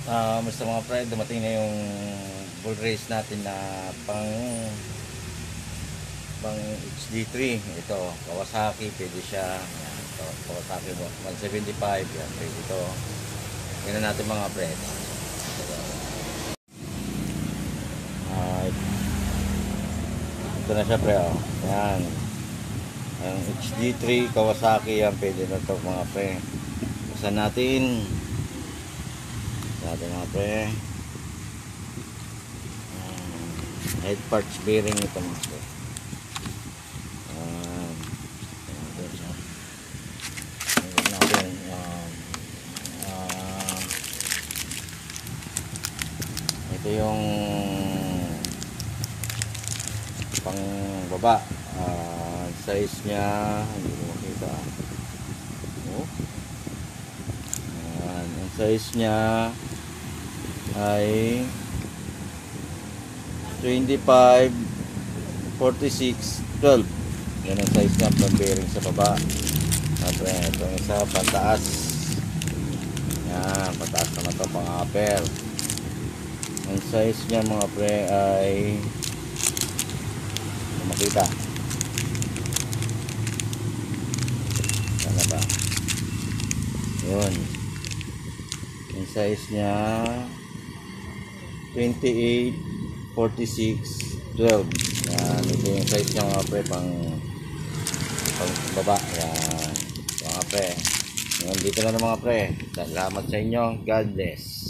Basta mga pre, dumating na yung bull race natin na pang HD3. Ito, Kawasaki, pwede siya. Yan, ito, Kawasaki 175. Yan, pwede ito. Tingnan natin mga pre. Ito na siya pre, oh. Yan. Ang HD3 Kawasaki, yan, pwede na ito mga pre. Basta natin mga pre. Head parts bearing ito mga pre. Ito yung pang baba. Size nya hindi mo makita. Ang size nya ay 25, 46, 12. Yan ang size niya, pang bearing sa baba. Siyempre, itong isa pantaas. Yan, pantaas naman ito, pang upper. Ang size niya mga pre ay makita. Sana ba? Yun. Ang size niya 28, 46, 12. Yan, ito yung size niya mga pre, pang baba. Yan, mga pre. Yan, dito na mga pre. Salamat sa inyo. God bless.